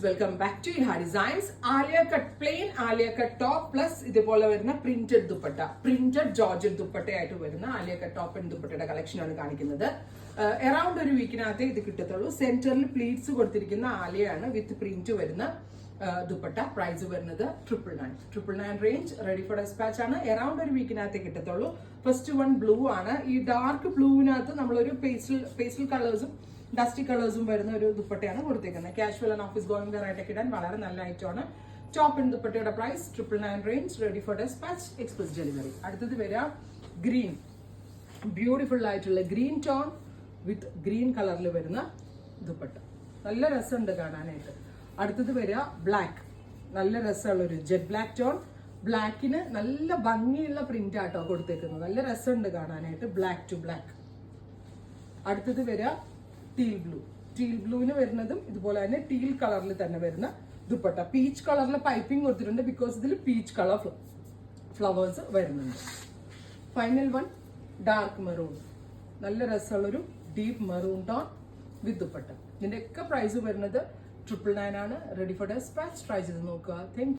Welcome back to ഇൻഹാ designs. Alia cut plain Alia cut top plus ഇതുപോലെ വരുന്ന പ്രിന്റഡ് ദുപ്പട്ട, പ്രിന്റഡ് ജോർജറ്റ് ദുപ്പട്ടയായിട്ട് വരുന്ന ആലിയ കട്ട് ടോപ്പ് ആൻഡ് ദുപ്പട്ടയുടെ കളക്ഷനാണ് കാണിക്കുന്നത്. അറൌണ്ട് ഒരു വീക്കിനകത്തേ ഇത് കിട്ടത്തുള്ളൂ. സെന്ററിൽ പ്ലീറ്റ്സ് കൊടുത്തിരിക്കുന്ന ആലിയാണ് വിത്ത് പ്രിന്റ് വരുന്ന ദുപ്പട്ട. പ്രൈസ് വരുന്നത് 999 റേഞ്ച്. റെഡി ഫോർ ഡെസ്പാച്ച് ആണ്. അറൌണ്ട് ഒരു വീക്കിനകത്തേ കിട്ടത്തുള്ളൂ. ഫസ്റ്റ് വൺ ബ്ലൂ ആണ്. ഈ ഡാർക്ക് ബ്ലൂവിനകത്ത് നമ്മളൊരു പേസ്റ്റൽ കളേഴ്സും ഡസ്റ്റി കളേഴ്സും വരുന്ന ഒരു ദുപ്പട്ടയാണ് കൊടുത്തേക്കുന്നത്. Casual and office going wear ആയിട്ടൊക്കെ ഇടാൻ വളരെ നല്ല ഐറ്റമാണ്. ടോപ്പ് ആൻഡ് ദുപ്പട്ടയുടെ price 999 range. Ready for dispatch, express delivery. അടുത്തത് വരാം ഗ്രീൻ, ബ്യൂട്ടിഫുൾ ആയിട്ടുള്ള ഗ്രീൻ ടോൺ വിത്ത് ഗ്രീൻ കളറിൽ വരുന്ന ദുപ്പട്ട. നല്ല രസമുണ്ട് കാണാനായിട്ട്. അടുത്തത് വരിക ബ്ലാക്ക്, നല്ല രസമുള്ള ഒരു ജെറ്റ് ബ്ലാക്ക് ടോൺ. ബ്ലാക്കിന് നല്ല ഭംഗിയുള്ള പ്രിന്റ് ആട്ടോ കൊടുത്തേക്കുന്നത്. നല്ല രസമുണ്ട് കാണാനായിട്ട്. Black to black. അടുത്തത് വരിക ടീൽ ബ്ലൂ. ടീൽ ബ്ലൂവിന് വരുന്നതും ഇതുപോലെ തന്നെ ടീൽ കളറിൽ തന്നെ വരുന്ന ദുപ്പട്ട. പീച്ച് കളറിൽ പൈപ്പിംഗ് കൊടുത്തിട്ടുണ്ട്, ബിക്കോസ് ഇതിൽ പീച്ച് കളർ ഫ്ലവേഴ്സ് വരുന്നുണ്ട്. ഫൈനൽ വൺ ഡാർക്ക് മെറൂൺ, നല്ല രസമുള്ളൊരു ഡീപ്പ് മെറൂൺ ടോൺ വിത്ത് ദുപ്പട്ട. ഇതിന്റെ ഒക്കെ പ്രൈസ് വരുന്നത് 999 ആണ്. Ready for dispatch. ട്രൈ ചെയ്ത് നോക്കുക. Thank you.